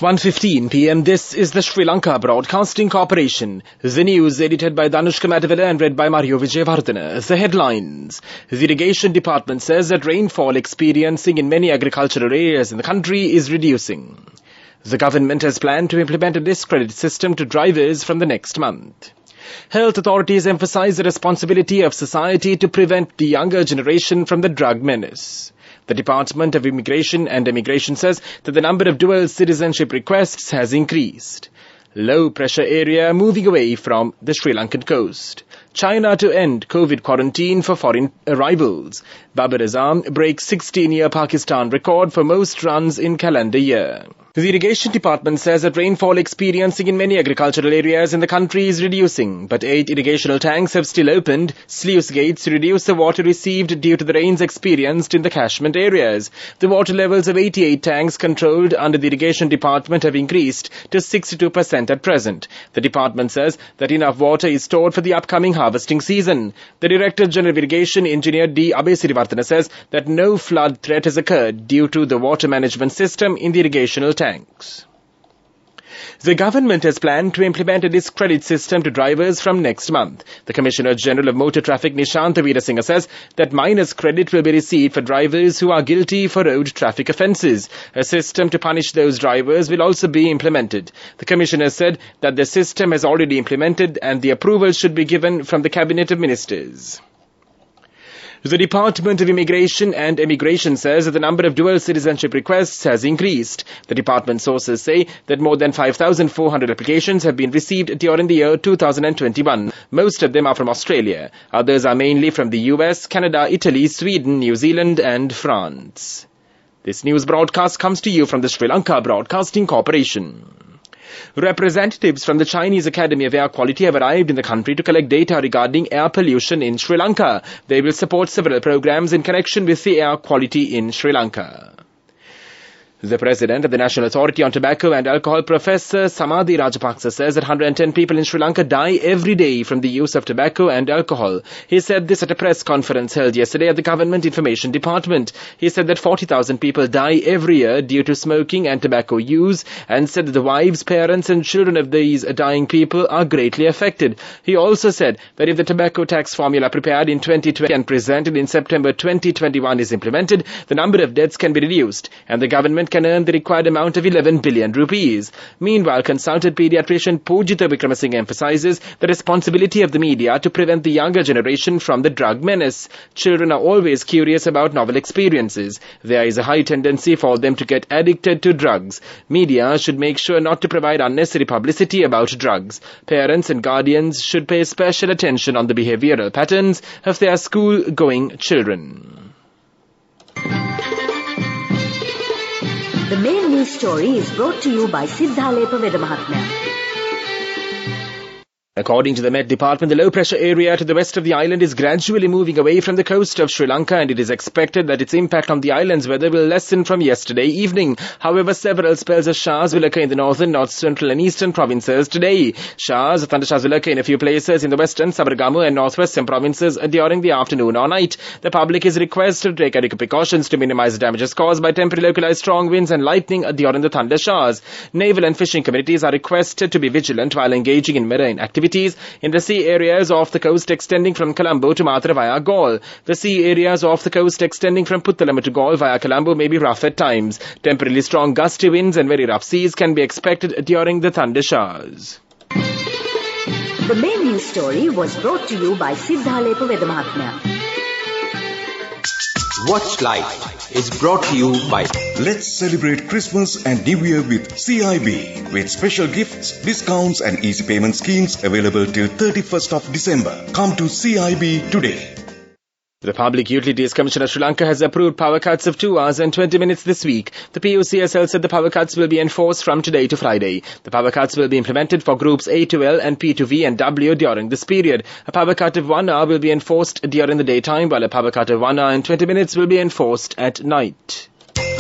1:15 p.m. This is the Sri Lanka Broadcasting Corporation. The news edited by Danushka Madhavela and read by Mario Vijayavardhana. The headlines. The Irrigation Department says that rainfall experiencing in many agricultural areas in the country is reducing. The government has planned to implement a DEC credit system to drivers from the next month. Health authorities emphasize the responsibility of society to prevent the younger generation from the drug menace. The Department of Immigration and Emigration says that the number of dual citizenship requests has increased. Low pressure area moving away from the Sri Lankan coast. China to end COVID quarantine for foreign arrivals. Babar Azam breaks 16-year Pakistan record for most runs in calendar year. The Irrigation Department says that rainfall experiencing in many agricultural areas in the country is reducing, but 8 irrigational tanks have still opened sluice gates to reduce the water received due to the rains experienced in the catchment areas. The water levels of 88 tanks controlled under the Irrigation Department have increased to 62% at present. The department says that enough water is stored for the upcoming harvesting season. The Director General of Irrigation, Engineer D. Abesirivarthana, says that no flood threat has occurred due to the water management system in the irrigational tanks. The government has planned to implement a DEC credit system to drivers from next month. The Commissioner General of Motor Traffic, Nishant Veerasinghe, says that minus credit will be received for drivers who are guilty for road traffic offences. A system to punish those drivers will also be implemented. The Commissioner said that the system has already implemented and the approval should be given from the Cabinet of Ministers. The Department of Immigration and Emigration says that the number of dual citizenship requests has increased. The department sources say that more than 5,400 applications have been received during the year 2021. Most of them are from Australia. Others are mainly from the US, Canada, Italy, Sweden, New Zealand and France. This news broadcast comes to you from the Sri Lanka Broadcasting Corporation. Representatives from the Chinese Academy of Air Quality have arrived in the country to collect data regarding air pollution in Sri Lanka. They will support several programs in connection with the air quality in Sri Lanka. The President of the National Authority on Tobacco and Alcohol, Professor Samadhi Rajapaksa, says that 110 people in Sri Lanka die every day from the use of tobacco and alcohol. He said this at a press conference held yesterday at the Government Information Department. He said that 40,000 people die every year due to smoking and tobacco use, and said that the wives, parents and children of these dying people are greatly affected. He also said that if the tobacco tax formula prepared in 2020 and presented in September 2021 is implemented, the number of deaths can be reduced and the government can earn the required amount of 11 billion rupees. Meanwhile, consultant pediatrician Pujita Wickramasinghe emphasizes the responsibility of the media to prevent the younger generation from the drug menace. Children are always curious about novel experiences. There is a high tendency for them to get addicted to drugs. Media should make sure not to provide unnecessary publicity about drugs. Parents and guardians should pay special attention on the behavioral patterns of their school-going children. The main news story is brought to you by Siddhalepa Vedamahatmya. According to the Met Department, the low-pressure area to the west of the island is gradually moving away from the coast of Sri Lanka, and it is expected that its impact on the island's weather will lessen from yesterday evening. However, several spells of showers will occur in the northern, north central and eastern provinces today. Thundershowers will occur in a few places in the western, Sabaragamu and northwestern provinces during the afternoon or night. The public is requested to take adequate precautions to minimize damages caused by temporary localized strong winds and lightning during the thunder showers. Naval and fishing communities are requested to be vigilant while engaging in marine activities in the sea areas off the coast extending from Colombo to Matra via Galle. The sea areas off the coast extending from Puttalama to Galle via Colombo may be rough at times. Temporarily strong gusty winds and very rough seas can be expected during the thunder showers. The main news story was brought to you by Siddhalepa Vedamahatmya. Watch Life is brought to you by Let's celebrate Christmas and New Year with CIB, with special gifts, discounts and easy payment schemes available till 31st of December. Come to CIB today. The Public Utilities Commission of Sri Lanka has approved power cuts of 2 hours and 20 minutes this week. The PUCSL said the power cuts will be enforced from today to Friday. The power cuts will be implemented for groups A to L and P to V and W during this period. A power cut of 1 hour will be enforced during the daytime, while a power cut of 1 hour and 20 minutes will be enforced at night.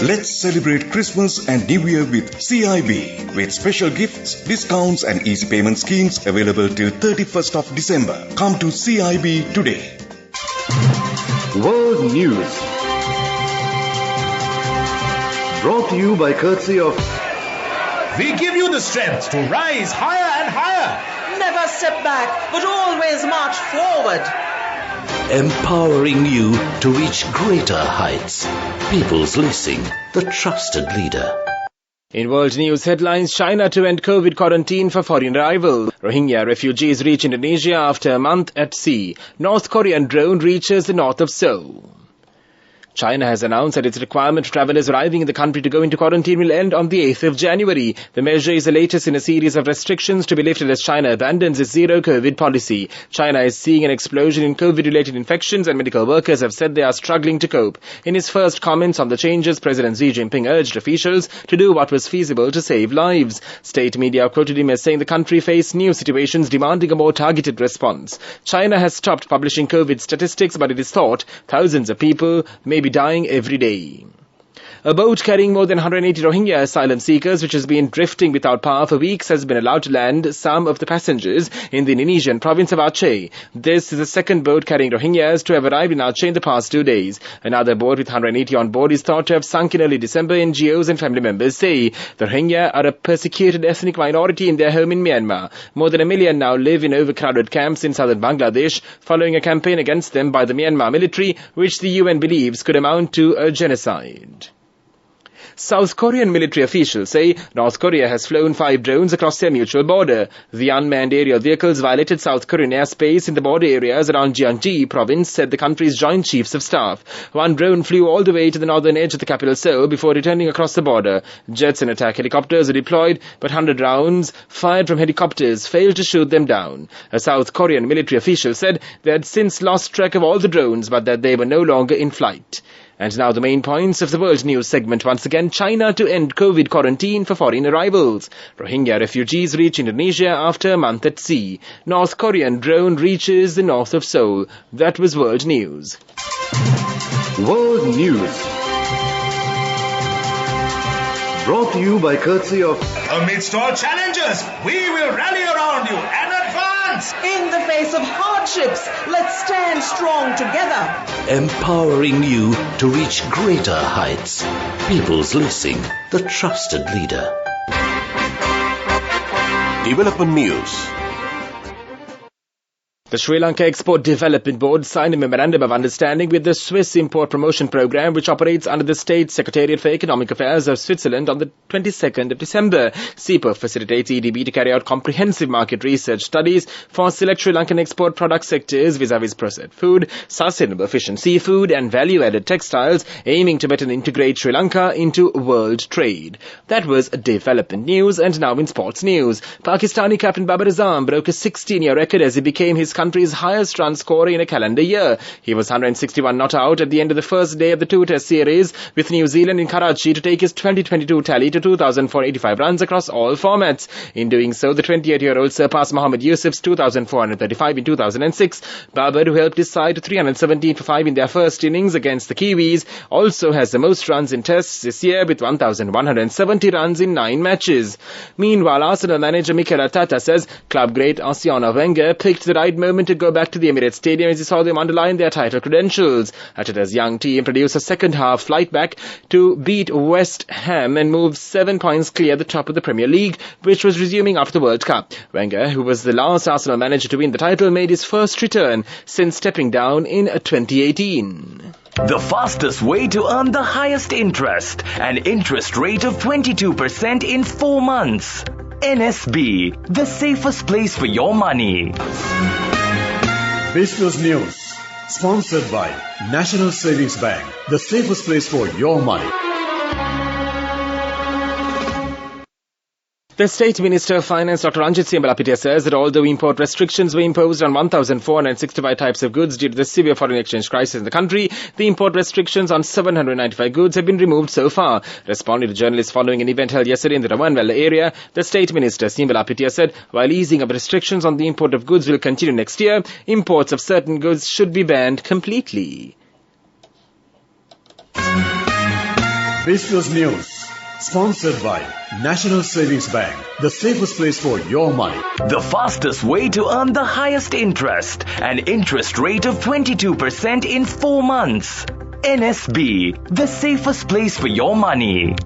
Let's celebrate Christmas and New Year with CIB, with special gifts, discounts and easy payment schemes available till 31st of December. Come to CIB today. World News, brought to you by courtesy of We give you the strength to rise higher and higher. Never step back, but always march forward. Empowering you to reach greater heights. People's Leasing, the trusted leader. In world news headlines, China to end COVID quarantine for foreign arrival. Rohingya refugees reach Indonesia after a month at sea. North Korean drone reaches the north of Seoul. China has announced that its requirement for travellers arriving in the country to go into quarantine will end on the 8th of January. The measure is the latest in a series of restrictions to be lifted as China abandons its zero-COVID policy. China is seeing an explosion in COVID-related infections and medical workers have said they are struggling to cope. In his first comments on the changes, President Xi Jinping urged officials to do what was feasible to save lives. State media quoted him as saying the country faced new situations demanding a more targeted response. China has stopped publishing COVID statistics, but it is thought thousands of people may be dying every day. A boat carrying more than 180 Rohingya asylum seekers, which has been drifting without power for weeks, has been allowed to land some of the passengers in the Indonesian province of Aceh. This is the second boat carrying Rohingyas to have arrived in Aceh in the past 2 days. Another boat with 180 on board is thought to have sunk in early December, NGOs and family members say. The Rohingya are a persecuted ethnic minority in their home in Myanmar. More than 1 million now live in overcrowded camps in southern Bangladesh, following a campaign against them by the Myanmar military, which the UN believes could amount to a genocide. South Korean military officials say North Korea has flown 5 drones across their mutual border. The unmanned aerial vehicles violated South Korean airspace in the border areas around Gyeonggi province, said the country's Joint Chiefs of Staff. One drone flew all the way to the northern edge of the capital Seoul before returning across the border. Jets and attack helicopters were deployed, but 100 rounds fired from helicopters failed to shoot them down. A South Korean military official said they had since lost track of all the drones, but that they were no longer in flight. And now the main points of the world news segment once again. China to end COVID quarantine for foreign arrivals. Rohingya refugees reach Indonesia after a month at sea. North Korean drone reaches the north of Seoul. That was world news. World News. Brought to you by courtesy of... Amidst all challenges, we will rally around you and advance. In the face of hardships, let's stand strong together. Empowering you to reach greater heights. People's Leasing, the trusted leader. Development News. The Sri Lanka Export Development Board signed a memorandum of understanding with the Swiss Import Promotion Programme, which operates under the State Secretariat for Economic Affairs of Switzerland, on the 22nd of December. SIPO facilitates EDB to carry out comprehensive market research studies for select Sri Lankan export product sectors vis-à-vis processed food, sustainable fish and seafood and value-added textiles, aiming to better integrate Sri Lanka into world trade. That was development news, and now in sports news. Pakistani captain Babar Azam broke a 16-year record as he became his country's highest run scorer in a calendar year. He was 161 not out at the end of the first day of the 2-test series with New Zealand in Karachi to take his 2022 tally to 2,485 runs across all formats. In doing so, the 28-year-old surpassed Mohammad Yusuf's 2,435 in 2006. Babar, who helped his side to 317 for 5 in their first innings against the Kiwis, also has the most runs in tests this year with 1,170 runs in 9 matches. Meanwhile, Arsenal manager Mikel Arteta says club great Arsene Wenger picked the right moment to go back to the Emirates Stadium as he saw them underline their title credentials. Arteta's young team produced a second-half flight back to beat West Ham and move 7 points clear the top of the Premier League, which was resuming after the World Cup. Wenger, who was the last Arsenal manager to win the title, made his first return since stepping down in 2018. The fastest way to earn the highest interest. An interest rate of 22% in 4 months. NSB, the safest place for your money. Business News. Sponsored by National Savings Bank, the safest place for your money. The State Minister of Finance, Dr. Ranjit Siambalapitiya, says that although import restrictions were imposed on 1,465 types of goods due to the severe foreign exchange crisis in the country, the import restrictions on 795 goods have been removed so far. Responding to journalists following an event held yesterday in the Rawanwala area, the State Minister, Siambalapitiya, said while easing of restrictions on the import of goods will continue next year, imports of certain goods should be banned completely. Business News. Sponsored by National Savings Bank, the safest place for your money. The fastest way to earn the highest interest. An interest rate of 22% in 4 months. NSB, the safest place for your money.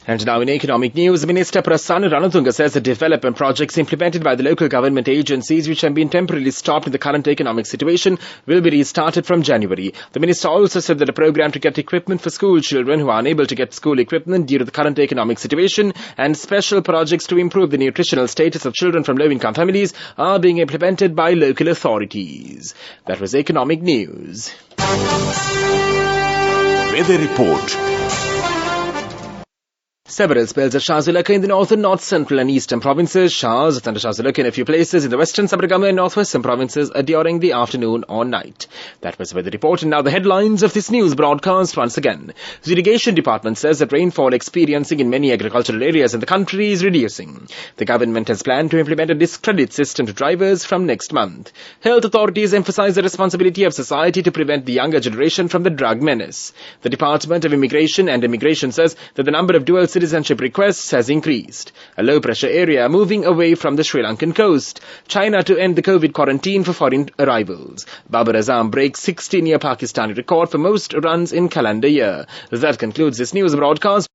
And now in economic news, Minister Prasanna Ranatunga says the development projects implemented by the local government agencies which have been temporarily stopped in the current economic situation will be restarted from January. The minister also said that a program to get equipment for school children who are unable to get school equipment due to the current economic situation and special projects to improve the nutritional status of children from low-income families are being implemented by local authorities. That was economic news. Weather report. Several spells of showers will occur in the northern, north central and eastern provinces. Showers of thundershowers will occur in a few places in the western, Sabaragama and northwestern provinces during the afternoon or night. That was the weather report, and now the headlines of this news broadcast once again. The Irrigation Department says that rainfall experiencing in many agricultural areas in the country is reducing. The government has planned to implement a DEC credit system to drivers from next month. Health authorities emphasize the responsibility of society to prevent the younger generation from the drug menace. The Department of Immigration and Immigration says that the number of dual citizenship requests has increased. A low-pressure area moving away from the Sri Lankan coast. China to end the COVID quarantine for foreign arrivals. Babar Azam breaks 16-year Pakistani record for most runs in calendar year. That concludes this news broadcast.